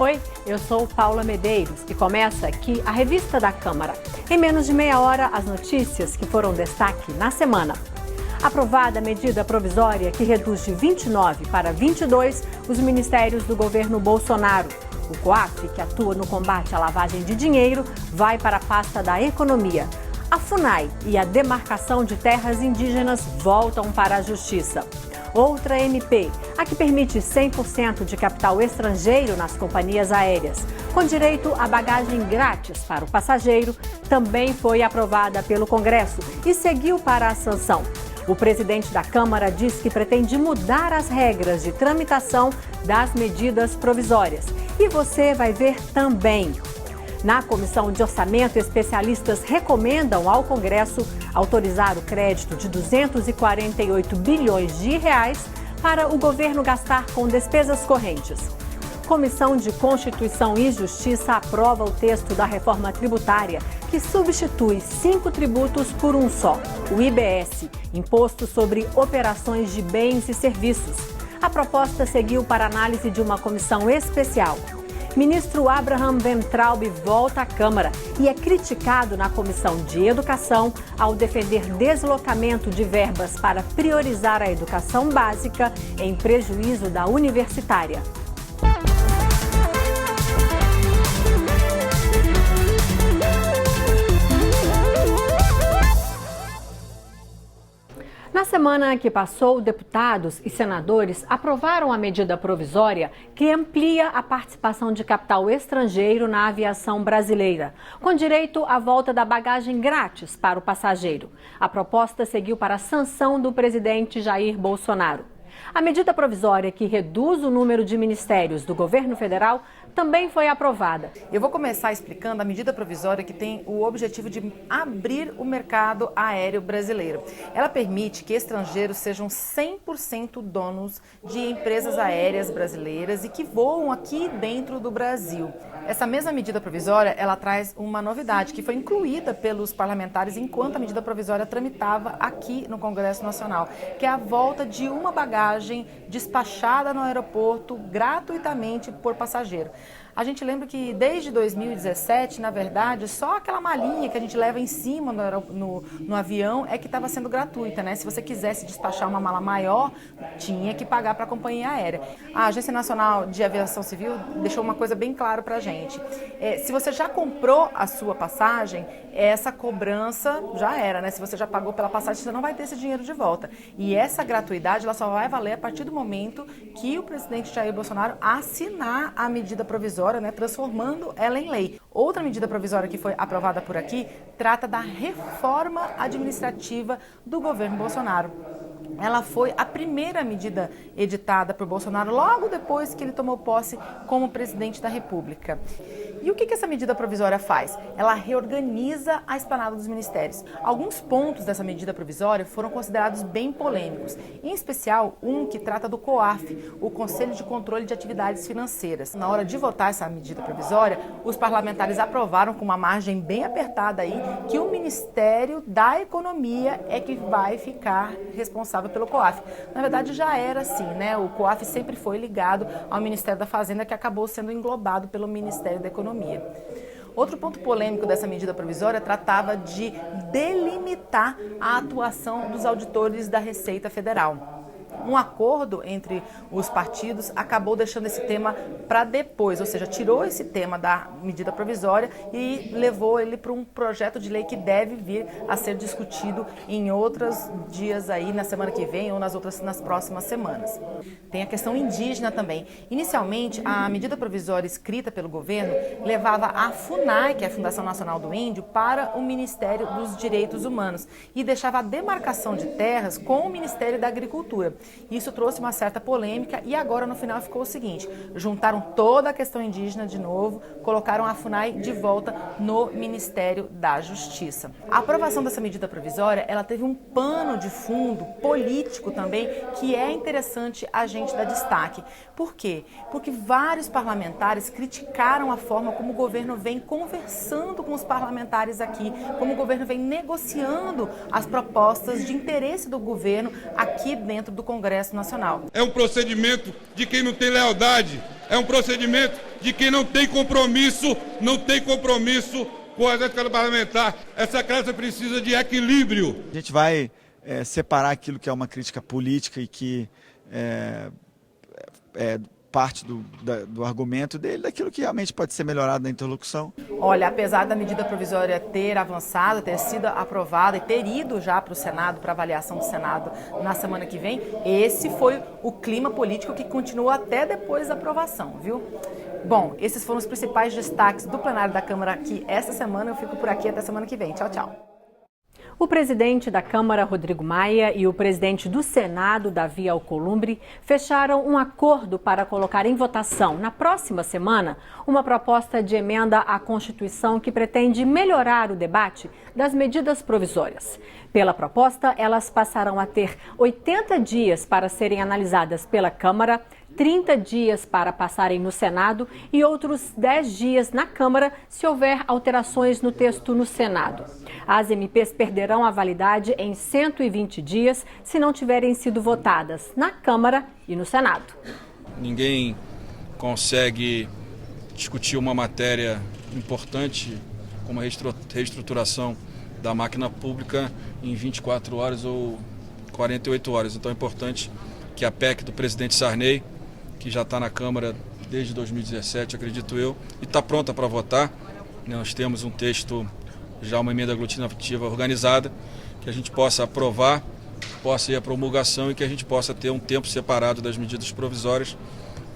Oi, eu sou Paula Medeiros e começa aqui a Revista da Câmara. Em menos de meia hora, as notícias que foram destaque na semana. Aprovada a medida provisória que reduz de 29 para 22 os ministérios do governo Bolsonaro. O COAF, que atua no combate à lavagem de dinheiro, vai para a pasta da Economia. A FUNAI e a demarcação de terras indígenas voltam para a Justiça. Outra MP, a que permite 100% de capital estrangeiro nas companhias aéreas, com direito a bagagem grátis para o passageiro, também foi aprovada pelo Congresso e seguiu para a sanção. O presidente da Câmara diz que pretende mudar as regras de tramitação das medidas provisórias. E você vai ver também. Na Comissão de Orçamento, especialistas recomendam ao Congresso autorizar o crédito de 248 bilhões de reais para o governo gastar com despesas correntes. Comissão de Constituição e Justiça aprova o texto da reforma tributária, que substitui 5 tributos por um só, o IBS, Imposto sobre Operações de Bens e Serviços. A proposta seguiu para análise de uma comissão especial. Ministro Abraham Weintraub volta à Câmara e é criticado na Comissão de Educação ao defender deslocamento de verbas para priorizar a educação básica em prejuízo da universitária. Na semana que passou, deputados e senadores aprovaram a medida provisória que amplia a participação de capital estrangeiro na aviação brasileira, com direito à volta da bagagem grátis para o passageiro. A proposta seguiu para a sanção do presidente Jair Bolsonaro. A medida provisória que reduz o número de ministérios do governo federal também foi aprovada. Eu vou começar explicando a medida provisória que tem o objetivo de abrir o mercado aéreo brasileiro. Ela permite que estrangeiros sejam 100% donos de empresas aéreas brasileiras e que voam aqui dentro do Brasil. Essa mesma medida provisória, ela traz uma novidade que foi incluída pelos parlamentares enquanto a medida provisória tramitava aqui no Congresso Nacional, que é a volta de uma bagagem despachada no aeroporto gratuitamente por passageiro. A gente lembra que desde 2017, na verdade, só aquela malinha que a gente leva em cima no avião é que estava sendo gratuita, né? Se você quisesse despachar uma mala maior, tinha que pagar para a companhia aérea. A Agência Nacional de Aviação Civil deixou uma coisa bem clara para a gente. Se você já comprou a sua passagem, essa cobrança já era, né? Se você já pagou pela passagem, você não vai ter esse dinheiro de volta. E essa gratuidade, ela só vai valer a partir do momento que o presidente Jair Bolsonaro assinar a medida provisória, né, transformando ela em lei. Outra medida provisória que foi aprovada por aqui trata da reforma administrativa do governo Bolsonaro. Ela foi a primeira medida editada por Bolsonaro logo depois que ele tomou posse como presidente da República. E o que essa medida provisória faz? Ela reorganiza a esplanada dos ministérios. Alguns pontos dessa medida provisória foram considerados bem polêmicos, em especial um que trata do COAF, o Conselho de Controle de Atividades Financeiras. Na hora de votar essa medida provisória, os parlamentares aprovaram com uma margem bem apertada aí que o Ministério da Economia é que vai ficar responsável pelo COAF. Na verdade, já era assim, né? O COAF sempre foi ligado ao Ministério da Fazenda, que acabou sendo englobado pelo Ministério da Economia. Outro ponto polêmico dessa medida provisória tratava de delimitar a atuação dos auditores da Receita Federal. Um acordo entre os partidos acabou deixando esse tema para depois, ou seja, tirou esse tema da medida provisória e levou ele para um projeto de lei que deve vir a ser discutido em outros dias aí, na semana que vem ou nas próximas semanas. Tem a questão indígena também. Inicialmente, a medida provisória escrita pelo governo levava a FUNAI, que é a Fundação Nacional do Índio, para o Ministério dos Direitos Humanos e deixava a demarcação de terras com o Ministério da Agricultura. Isso trouxe uma certa polêmica e agora no final ficou o seguinte: juntaram toda a questão indígena de novo, colocaram a FUNAI de volta no Ministério da Justiça. A aprovação dessa medida provisória, ela teve um pano de fundo político também que é interessante a gente dar destaque. Por quê? Porque vários parlamentares criticaram a forma como o governo vem conversando com os parlamentares aqui, como o governo vem negociando as propostas de interesse do governo aqui dentro do Congresso Nacional. É um procedimento de quem não tem lealdade, é um procedimento de quem não tem compromisso com a ética parlamentar. Essa casa precisa de equilíbrio. A gente vai separar aquilo que é uma crítica política e que é parte do argumento dele, daquilo que realmente pode ser melhorado na interlocução. Olha, apesar da medida provisória ter avançado, ter sido aprovada e ter ido já para o Senado, para avaliação do Senado na semana que vem, esse foi o clima político que continua até depois da aprovação, viu? Bom, esses foram os principais destaques do plenário da Câmara aqui esta semana. Eu fico por aqui até semana que vem. Tchau, tchau. O presidente da Câmara, Rodrigo Maia, e o presidente do Senado, Davi Alcolumbre, fecharam um acordo para colocar em votação, na próxima semana, uma proposta de emenda à Constituição que pretende melhorar o debate das medidas provisórias. Pela proposta, elas passarão a ter 80 dias para serem analisadas pela Câmara, 30 dias para passarem no Senado e outros 10 dias na Câmara se houver alterações no texto no Senado. As MPs perderão a validade em 120 dias se não tiverem sido votadas na Câmara e no Senado. Ninguém consegue discutir uma matéria importante como a reestruturação da máquina pública em 24 horas ou 48 horas. Então é importante que a PEC do presidente Sarney, que já está na Câmara desde 2017, acredito eu, e está pronta para votar. Nós temos um texto, já uma emenda aglutinativa organizada, que a gente possa aprovar, possa ir à promulgação e que a gente possa ter um tempo separado das medidas provisórias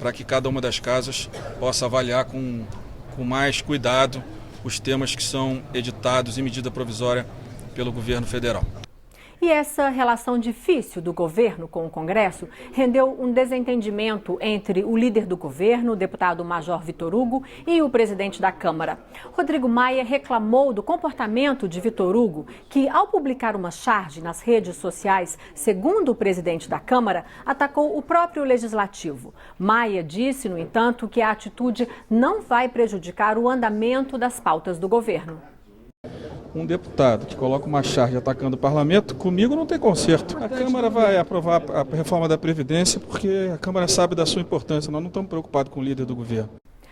para que cada uma das casas possa avaliar com mais cuidado os temas que são editados em medida provisória pelo governo federal. E essa relação difícil do governo com o Congresso rendeu um desentendimento entre o líder do governo, o deputado Major Vitor Hugo, e o presidente da Câmara. Rodrigo Maia reclamou do comportamento de Vitor Hugo, que, ao publicar uma charge nas redes sociais, segundo o presidente da Câmara, atacou o próprio Legislativo. Maia disse, no entanto, que a atitude não vai prejudicar o andamento das pautas do governo. Um deputado que coloca uma charge atacando o parlamento, comigo não tem conserto. A Câmara vai aprovar a reforma da Previdência porque a Câmara sabe da sua importância. Nós não estamos preocupados com o líder do governo.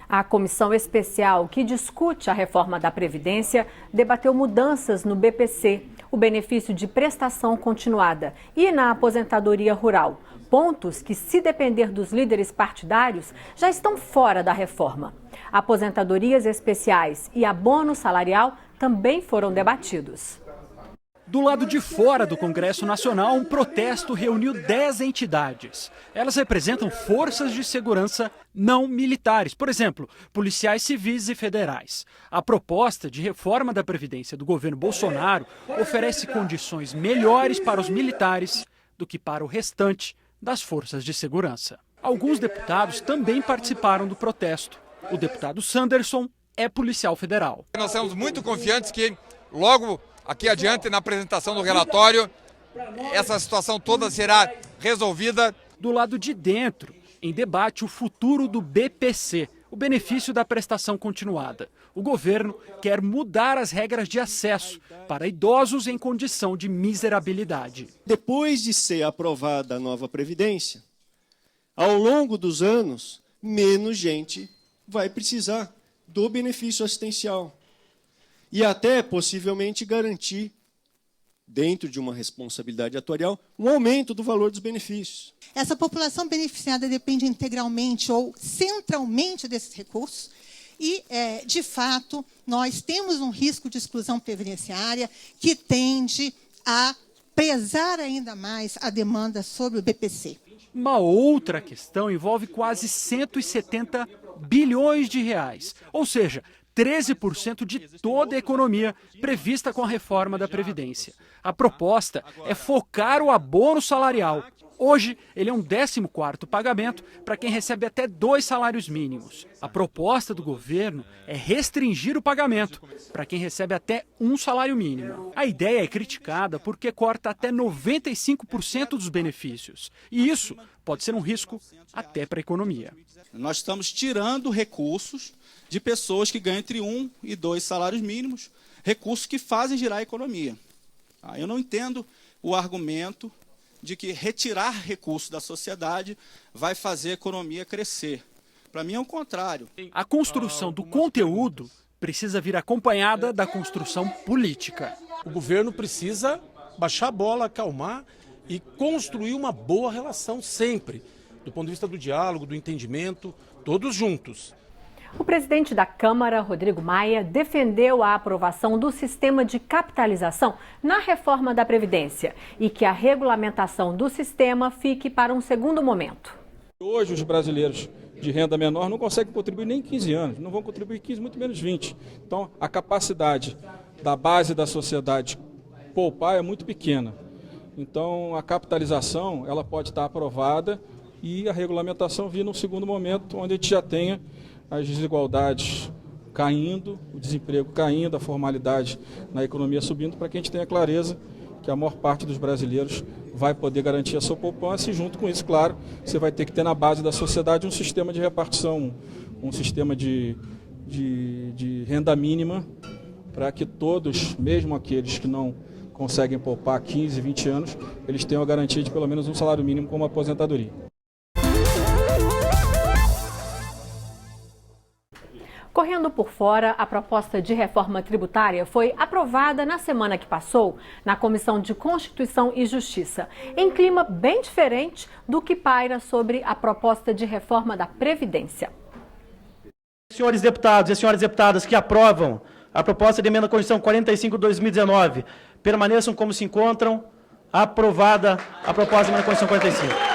A comissão especial que discute a reforma da Previdência debateu mudanças no BPC, o benefício de prestação continuada, e na aposentadoria rural. Pontos que, se depender dos líderes partidários, já estão fora da reforma. Aposentadorias especiais e abono salarial também foram debatidos. Do lado de fora do Congresso Nacional, um protesto reuniu 10 entidades. Elas representam forças de segurança não militares, por exemplo, policiais civis e federais. A proposta de reforma da Previdência do governo Bolsonaro oferece condições melhores para os militares do que para o restante das forças de segurança. Alguns deputados também participaram do protesto. O deputado Sanderson é policial federal. Nós estamos muito confiantes que logo aqui adiante, na apresentação do relatório, essa situação toda será resolvida. Do lado de dentro, em debate o futuro do BPC, o benefício da prestação continuada. O governo quer mudar as regras de acesso para idosos em condição de miserabilidade. Depois de ser aprovada a nova Previdência, ao longo dos anos, menos gente vai precisar do benefício assistencial. E até, possivelmente, garantir, dentro de uma responsabilidade atuarial, um aumento do valor dos benefícios. Essa população beneficiada depende integralmente ou centralmente desses recursos e, de fato, nós temos um risco de exclusão previdenciária que tende a pesar ainda mais a demanda sobre o BPC. Uma outra questão envolve quase 170 bilhões de reais, ou seja, 13% de toda a economia prevista com a reforma da Previdência. A proposta é focar o abono salarial. Hoje, ele é um 14º pagamento para quem recebe até 2 salários mínimos. A proposta do governo é restringir o pagamento para quem recebe até 1 salário mínimo. A ideia é criticada porque corta até 95% dos benefícios. E isso pode ser um risco até para a economia. Nós estamos tirando recursos de pessoas que ganham entre 1 e 2 salários mínimos, recursos que fazem girar a economia. Eu não entendo o argumento de que retirar recursos da sociedade vai fazer a economia crescer. Para mim é o contrário. A construção do conteúdo precisa vir acompanhada da construção política. O governo precisa baixar a bola, acalmar e construir uma boa relação sempre, do ponto de vista do diálogo, do entendimento, todos juntos. O presidente da Câmara, Rodrigo Maia, defendeu a aprovação do sistema de capitalização na reforma da Previdência e que a regulamentação do sistema fique para um segundo momento. Hoje os brasileiros de renda menor não conseguem contribuir nem 15 anos, não vão contribuir 15, muito menos 20. Então a capacidade da base da sociedade poupar é muito pequena. Então a capitalização ela pode estar aprovada e a regulamentação vir num segundo momento, onde a gente já tenha as desigualdades caindo, o desemprego caindo, a formalidade na economia subindo, para que a gente tenha clareza que a maior parte dos brasileiros vai poder garantir a sua poupança e, junto com isso, claro, você vai ter que ter na base da sociedade um sistema de repartição, um sistema de renda mínima, para que todos, mesmo aqueles que não conseguem poupar 15, 20 anos, eles tenham a garantia de pelo menos um salário mínimo como aposentadoria. Correndo por fora, a proposta de reforma tributária foi aprovada na semana que passou na Comissão de Constituição e Justiça, em clima bem diferente do que paira sobre a proposta de reforma da Previdência. Senhores deputados e senhoras deputadas que aprovam a proposta de emenda à Constituição 45/2019, permaneçam como se encontram. Aprovada a proposta de emenda à Constituição 45.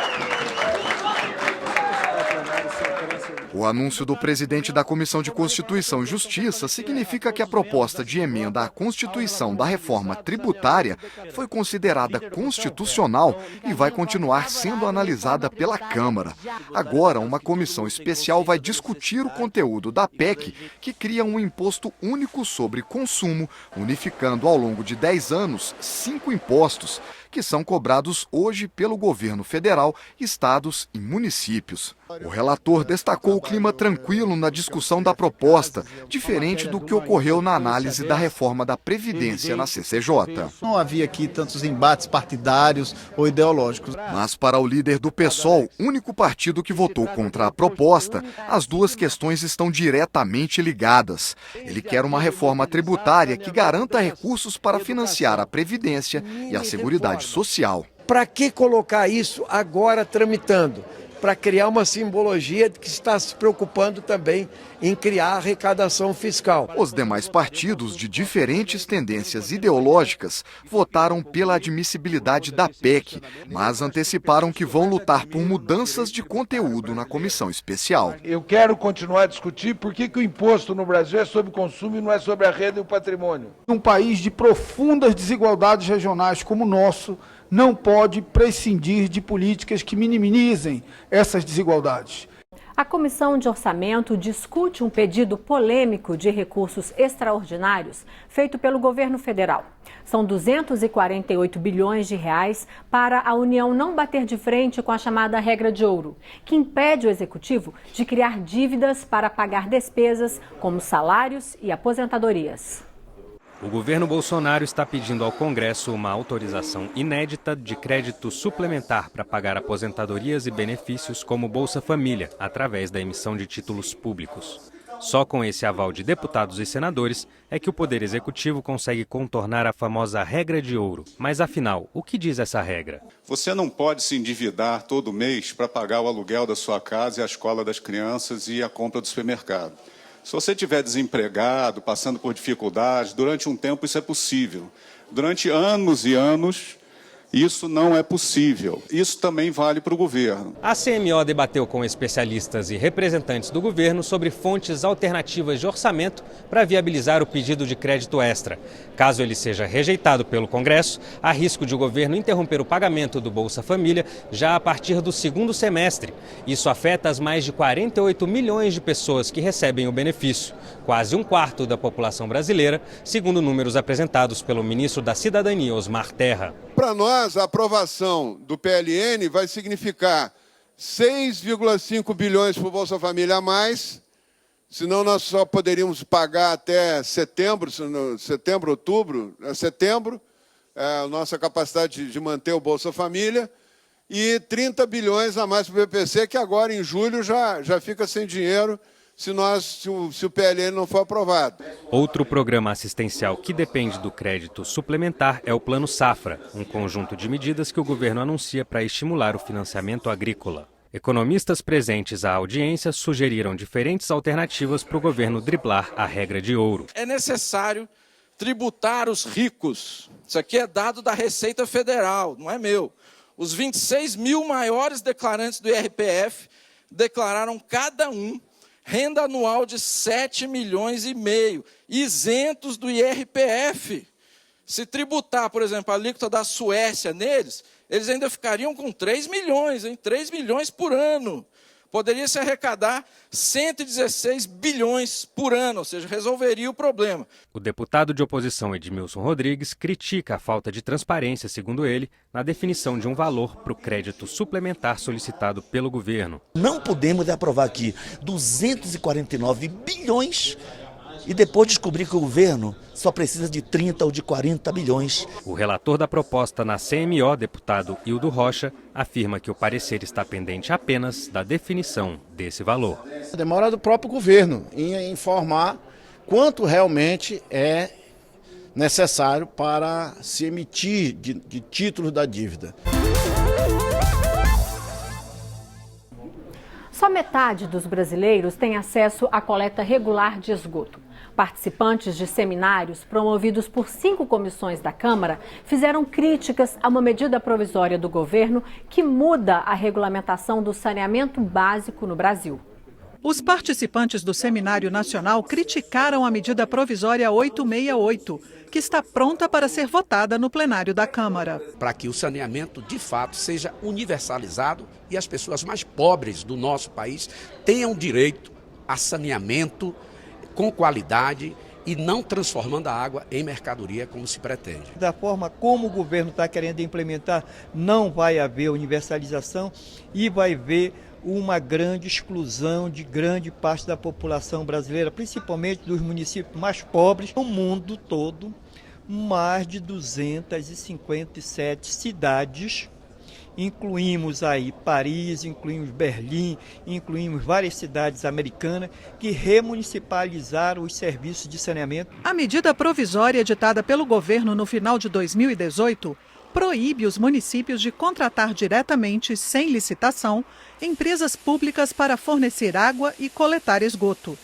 O anúncio do presidente da Comissão de Constituição e Justiça significa que a proposta de emenda à Constituição da reforma tributária foi considerada constitucional e vai continuar sendo analisada pela Câmara. Agora, uma comissão especial vai discutir o conteúdo da PEC, que cria um imposto único sobre consumo, unificando ao longo de 10 anos 5 impostos, que são cobrados hoje pelo governo federal, estados e municípios. O relator destacou o clima tranquilo na discussão da proposta, diferente do que ocorreu na análise da reforma da Previdência na CCJ. Não havia aqui tantos embates partidários ou ideológicos. Mas para o líder do PSOL, único partido que votou contra a proposta, as duas questões estão diretamente ligadas. Ele quer uma reforma tributária que garanta recursos para financiar a Previdência e a Seguridade Social. Para que colocar isso agora tramitando? Para criar uma simbologia de que está se preocupando também em criar arrecadação fiscal. Os demais partidos de diferentes tendências ideológicas votaram pela admissibilidade da PEC, mas anteciparam que vão lutar por mudanças de conteúdo na comissão especial. Eu quero continuar a discutir por que o imposto no Brasil é sobre consumo e não é sobre a renda e o patrimônio. Um país de profundas desigualdades regionais como o nosso, não pode prescindir de políticas que minimizem essas desigualdades. A Comissão de Orçamento discute um pedido polêmico de recursos extraordinários feito pelo governo federal. São 248 bilhões de reais para a União não bater de frente com a chamada regra de ouro, que impede o executivo de criar dívidas para pagar despesas como salários e aposentadorias. O governo Bolsonaro está pedindo ao Congresso uma autorização inédita de crédito suplementar para pagar aposentadorias e benefícios como Bolsa Família, através da emissão de títulos públicos. Só com esse aval de deputados e senadores é que o Poder Executivo consegue contornar a famosa regra de ouro. Mas afinal, o que diz essa regra? Você não pode se endividar todo mês para pagar o aluguel da sua casa e a escola das crianças e a compra do supermercado. Se você estiver desempregado, passando por dificuldades, durante um tempo isso é possível. Durante anos e anos, isso não é possível. Isso também vale para o governo. A CMO debateu com especialistas e representantes do governo sobre fontes alternativas de orçamento para viabilizar o pedido de crédito extra. Caso ele seja rejeitado pelo Congresso, há risco de o governo interromper o pagamento do Bolsa Família já a partir do segundo semestre. Isso afeta as mais de 48 milhões de pessoas que recebem o benefício, quase um quarto da população brasileira, segundo números apresentados pelo ministro da Cidadania, Osmar Terra. Para nós, a aprovação do PLN vai significar 6,5 bilhões para o Bolsa Família a mais, senão nós só poderíamos pagar até setembro, outubro, setembro, a nossa capacidade de manter o Bolsa Família, e 30 bilhões a mais para o BPC, que agora, em julho, já fica sem dinheiro se o PLN não for aprovado. Outro programa assistencial que depende do crédito suplementar é o Plano Safra, um conjunto de medidas que o governo anuncia para estimular o financiamento agrícola. Economistas presentes à audiência sugeriram diferentes alternativas para o governo driblar a regra de ouro. É necessário tributar os ricos. Isso aqui é dado da Receita Federal, não é meu. Os 26 mil maiores declarantes do IRPF declararam cada um renda anual de 7,5 milhões, isentos do IRPF. Se tributar, por exemplo, a alíquota da Suécia neles, eles ainda ficariam com 3 milhões, 3 milhões por ano. Poderia se arrecadar 116 bilhões por ano, ou seja, resolveria o problema. O deputado de oposição Edmilson Rodrigues critica a falta de transparência, segundo ele, na definição de um valor para o crédito suplementar solicitado pelo governo. Não podemos aprovar aqui 249 bilhões e depois descobrir que o governo só precisa de 30 ou de 40 bilhões. O relator da proposta na CMO, deputado Hildo Rocha, afirma que o parecer está pendente apenas da definição desse valor. A demora do próprio governo em informar quanto realmente é necessário para se emitir de títulos da dívida. Só metade dos brasileiros tem acesso à coleta regular de esgoto. Participantes de seminários promovidos por 5 comissões da Câmara fizeram críticas a uma medida provisória do governo que muda a regulamentação do saneamento básico no Brasil. Os participantes do Seminário Nacional criticaram a medida provisória 868, que está pronta para ser votada no plenário da Câmara. Para que o saneamento, de fato, seja universalizado e as pessoas mais pobres do nosso país tenham direito a saneamento com qualidade e não transformando a água em mercadoria como se pretende. Da forma como o governo está querendo implementar, não vai haver universalização e vai haver uma grande exclusão de grande parte da população brasileira, principalmente dos municípios mais pobres. No mundo todo, mais de 257 cidades, incluímos aí Paris, incluímos Berlim, incluímos várias cidades americanas que remunicipalizaram os serviços de saneamento. A medida provisória editada pelo governo no final de 2018 proíbe os municípios de contratar diretamente, sem licitação, empresas públicas para fornecer água e coletar esgoto.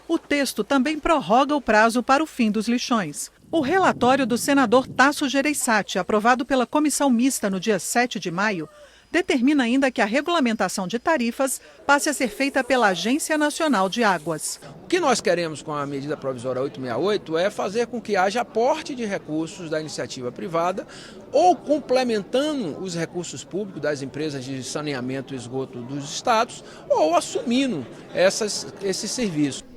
O texto também prorroga o prazo para o fim dos lixões. O relatório do senador Tasso Gereissati, aprovado pela comissão mista no dia 7 de maio, determina ainda que a regulamentação de tarifas passe a ser feita pela Agência Nacional de Águas. O que nós queremos com a medida provisória 868 é fazer com que haja aporte de recursos da iniciativa privada ou complementando os recursos públicos das empresas de saneamento e esgoto dos estados ou assumindo esses serviços.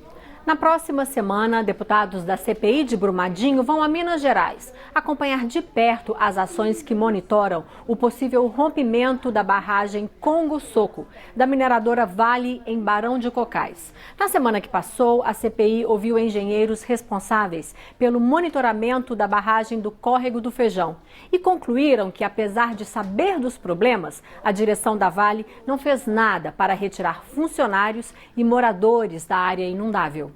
Na próxima semana, deputados da CPI de Brumadinho vão a Minas Gerais acompanhar de perto as ações que monitoram o possível rompimento da barragem Congo Soco, da mineradora Vale, em Barão de Cocais. Na semana que passou, a CPI ouviu engenheiros responsáveis pelo monitoramento da barragem do Córrego do Feijão e concluíram que, apesar de saber dos problemas, a direção da Vale não fez nada para retirar funcionários e moradores da área inundável.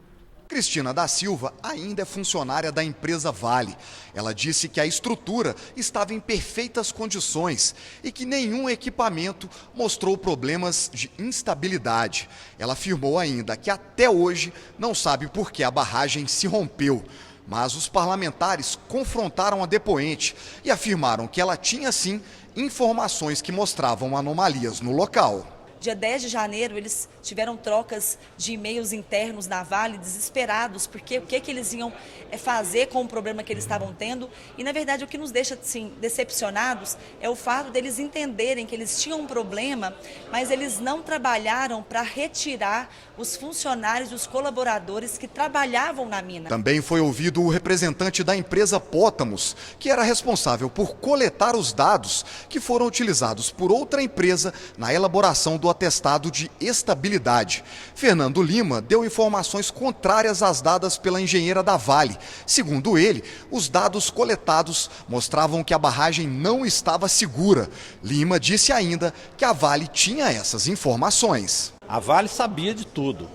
Cristina da Silva ainda é funcionária da empresa Vale. Ela disse que a estrutura estava em perfeitas condições e que nenhum equipamento mostrou problemas de instabilidade. Ela afirmou ainda que até hoje não sabe por que a barragem se rompeu. Mas os parlamentares confrontaram a depoente e afirmaram que ela tinha sim informações que mostravam anomalias no local. Dia 10 de janeiro, eles tiveram trocas de e-mails internos na Vale, desesperados, porque o que eles iam fazer com o problema que eles estavam tendo. E, na verdade, o que nos deixa assim, decepcionados é o fato deles entenderem que eles tinham um problema, mas eles não trabalharam para retirar os funcionários e os colaboradores que trabalhavam na mina. Também foi ouvido o representante da empresa Pótamos, que era responsável por coletar os dados que foram utilizados por outra empresa na elaboração do do atestado de estabilidade. Fernando Lima deu informações contrárias às dadas pela engenheira da Vale. Segundo ele, os dados coletados mostravam que a barragem não estava segura. Lima disse ainda que a Vale tinha essas informações. A Vale sabia de tudo.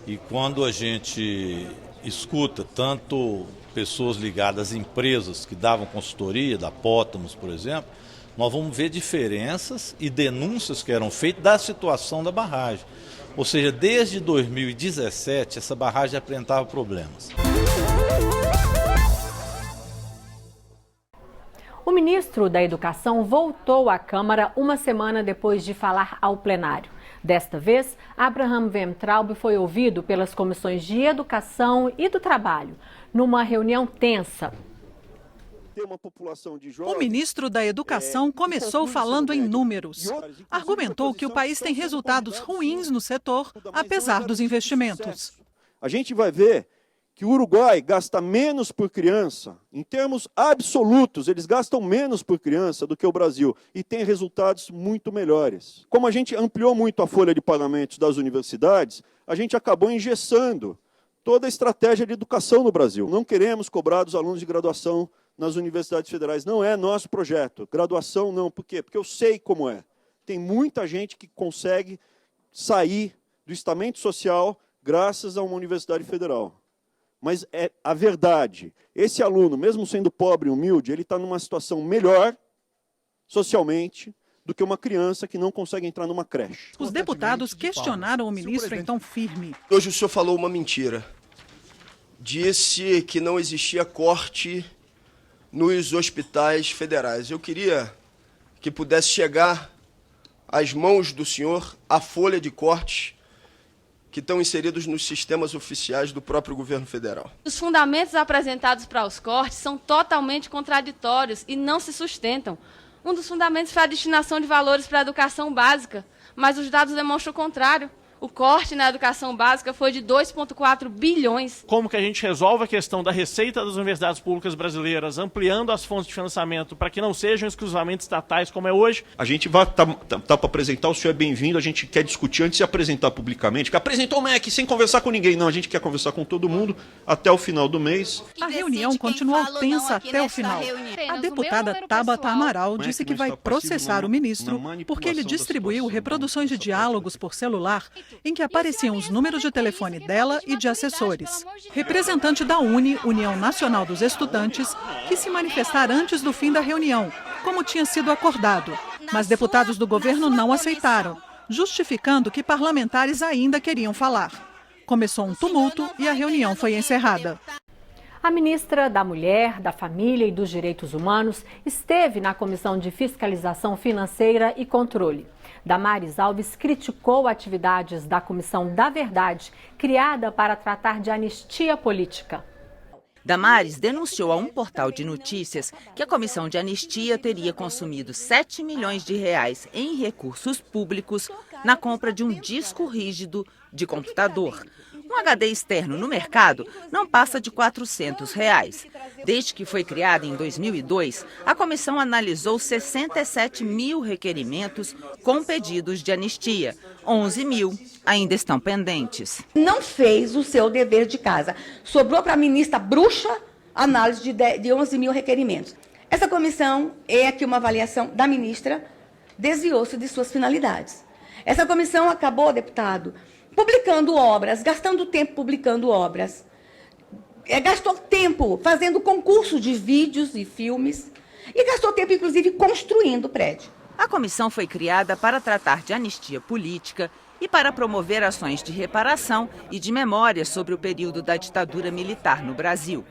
E quando a gente escuta tanto pessoas ligadas a empresas que davam consultoria, da Pótamos, por exemplo, nós vamos ver diferenças e denúncias que eram feitas da situação da barragem. Ou seja, desde 2017, essa barragem apresentava problemas. O ministro da Educação voltou à Câmara uma semana depois de falar ao plenário. Desta vez, Abraham Weintraub foi ouvido pelas comissões de Educação e do Trabalho, numa reunião tensa. O ministro da Educação começou falando em números. Argumentou que o país tem resultados ruins no setor, apesar dos investimentos. A gente vai ver que o Uruguai gasta menos por criança, em termos absolutos, eles gastam menos por criança do que o Brasil e tem resultados muito melhores. Como a gente ampliou muito a folha de pagamentos das universidades, a gente acabou engessando toda a estratégia de educação no Brasil. Não queremos cobrar dos alunos de graduação nas universidades federais, não é nosso projeto. Graduação não, por quê? Porque eu sei como é. Tem muita gente que consegue sair do estamento social graças a uma universidade federal. Mas é a verdade, esse aluno, mesmo sendo pobre e humilde, ele está numa situação melhor, socialmente, do que uma criança que não consegue entrar numa creche. Os deputados questionaram o ministro em tom firme. Hoje o senhor falou uma mentira. Disse que não existia corte nos hospitais federais. Eu queria que pudesse chegar às mãos do senhor a folha de cortes que estão inseridos nos sistemas oficiais do próprio governo federal. Os fundamentos apresentados para os cortes são totalmente contraditórios e não se sustentam. Um dos fundamentos foi a destinação de valores para a educação básica, mas os dados demonstram o contrário. O corte na educação básica foi de 2,4 bilhões. Como que a gente resolve a questão da receita das universidades públicas brasileiras, ampliando as fontes de financiamento para que não sejam exclusivamente estatais como é hoje? A gente vai tá para apresentar, o senhor é bem-vindo, a gente quer discutir antes de apresentar publicamente, que apresentou o MEC sem conversar com ninguém, não, a gente quer conversar com todo mundo até o final do mês. A reunião continuou tensa até o final. A deputada Tabata Amaral disse que vai processar o ministro porque ele distribuiu reproduções de diálogos por celular em que apareciam os números de telefone dela e de assessores. Representante da UNE, União Nacional dos Estudantes, quis se manifestar antes do fim da reunião, como tinha sido acordado. Mas deputados do governo não aceitaram, justificando que parlamentares ainda queriam falar. Começou um tumulto e a reunião foi encerrada. A ministra da Mulher, da Família e dos Direitos Humanos esteve na Comissão de Fiscalização Financeira e Controle. Damares Alves criticou atividades da Comissão da Verdade, criada para tratar de anistia política. Damares denunciou a um portal de notícias que a Comissão de Anistia teria consumido 7 milhões de reais em recursos públicos na compra de um disco rígido de computador. Um HD externo no mercado não passa de R$400. Desde que foi criada em 2002, a comissão analisou 67 mil requerimentos com pedidos de anistia. 11 mil ainda estão pendentes. Não fez o seu dever de casa. Sobrou para a ministra bruxa análise de 11 mil requerimentos. Essa comissão é aqui uma avaliação da ministra, desviou-se de suas finalidades. Essa comissão acabou, deputado, publicando obras, gastando tempo publicando obras. Gastou tempo fazendo concurso de vídeos e filmes e gastou tempo, inclusive, construindo o prédio. A comissão foi criada para tratar de anistia política e para promover ações de reparação e de memória sobre o período da ditadura militar no Brasil.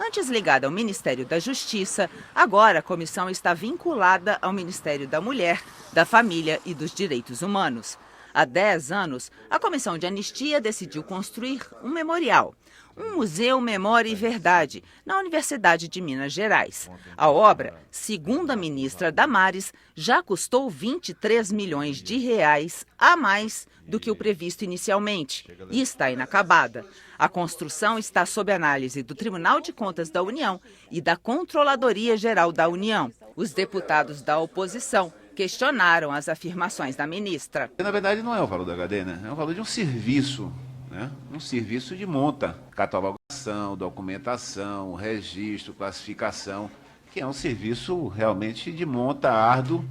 Antes ligada ao Ministério da Justiça, agora a comissão está vinculada ao Ministério da Mulher, da Família e dos Direitos Humanos. Há 10 anos, a Comissão de Anistia decidiu construir um memorial, um Museu Memória e Verdade, na Universidade de Minas Gerais. A obra, segundo a ministra Damares, já custou 23 milhões de reais a mais do que o previsto inicialmente e está inacabada. A construção está sob análise do Tribunal de Contas da União e da Controladoria Geral da União. Os deputados da oposição questionaram as afirmações da ministra. Na verdade, não é o valor do HD, né? É o valor de um serviço, né? Um serviço de monta, catalogação, documentação, registro, classificação, que é um serviço realmente de monta árduo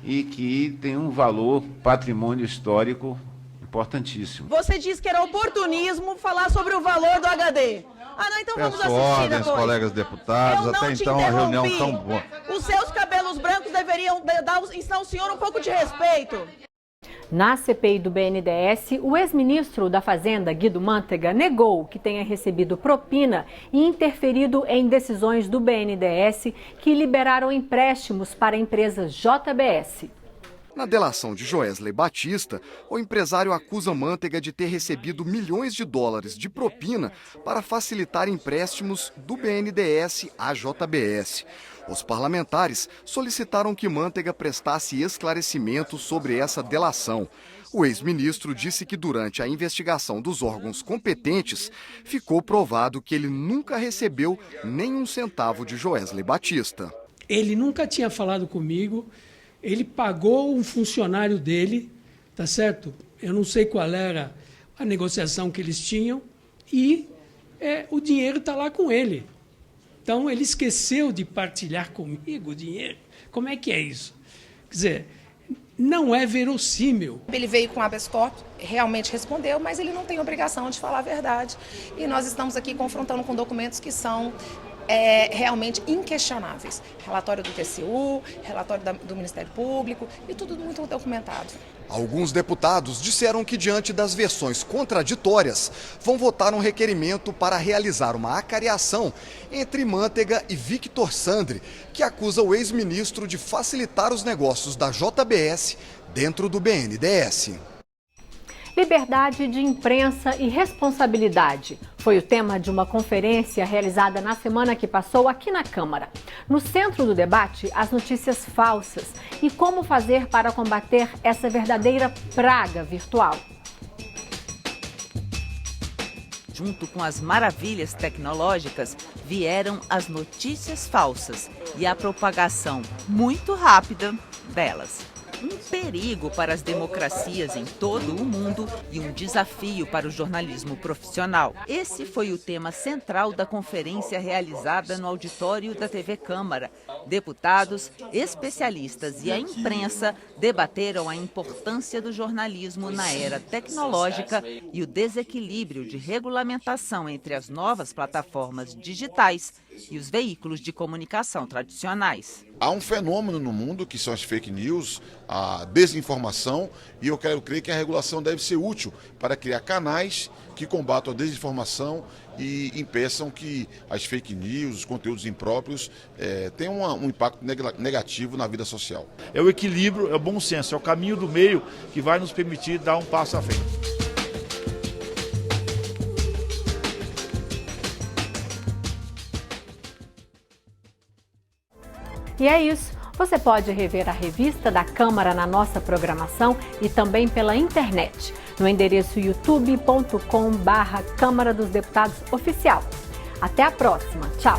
e que tem um valor patrimônio histórico importantíssimo. Você disse que era oportunismo falar sobre o valor do HD. Ah, não, então vamos assistir depois. Colegas deputados, até então a reunião tão boa. Os seus cabelos brancos deveriam ensinar o senhor um pouco de respeito. Na CPI do BNDES, o ex-ministro da Fazenda, Guido Mantega, negou que tenha recebido propina e interferido em decisões do BNDES que liberaram empréstimos para a empresa JBS. Na delação de Joesley Batista, o empresário acusa Mantega de ter recebido milhões de dólares de propina para facilitar empréstimos do BNDES à JBS. Os parlamentares solicitaram que Mantega prestasse esclarecimentos sobre essa delação. O ex-ministro disse que durante a investigação dos órgãos competentes, ficou provado que ele nunca recebeu nem um centavo de Joesley Batista. Ele nunca tinha falado comigo. Ele pagou um funcionário dele, tá certo? Eu não sei qual era a negociação que eles tinham e o dinheiro está lá com ele. Então, ele esqueceu de partilhar comigo o dinheiro. Como é que é isso? Quer dizer, não é verossímil. Ele veio com habeas corpus, realmente respondeu, mas ele não tem obrigação de falar a verdade. E nós estamos aqui confrontando com documentos que são realmente inquestionáveis. Relatório do TCU, relatório do Ministério Público e tudo muito documentado. Alguns deputados disseram que, diante das versões contraditórias, vão votar um requerimento para realizar uma acariação entre Mantega e Victor Sandri, que acusa o ex-ministro de facilitar os negócios da JBS dentro do BNDES. Liberdade de imprensa e responsabilidade foi o tema de uma conferência realizada na semana que passou aqui na Câmara. No centro do debate, as notícias falsas e como fazer para combater essa verdadeira praga virtual. Junto com as maravilhas tecnológicas, vieram as notícias falsas e a propagação muito rápida delas. Um perigo para as democracias em todo o mundo e um desafio para o jornalismo profissional. Esse foi o tema central da conferência realizada no auditório da TV Câmara. Deputados, especialistas e a imprensa debateram a importância do jornalismo na era tecnológica e o desequilíbrio de regulamentação entre as novas plataformas digitais e os veículos de comunicação tradicionais. Há um fenômeno no mundo que são as fake news, a desinformação, e eu quero crer que a regulação deve ser útil para criar canais que combatam a desinformação e impeçam que as fake news, os conteúdos impróprios tenham um impacto negativo na vida social. É o equilíbrio, é o bom senso, é o caminho do meio que vai nos permitir dar um passo à frente. E é isso. Você pode rever a revista da Câmara na nossa programação e também pela internet, no endereço youtube.com/Câmara dos Deputados Oficial. Até a próxima. Tchau!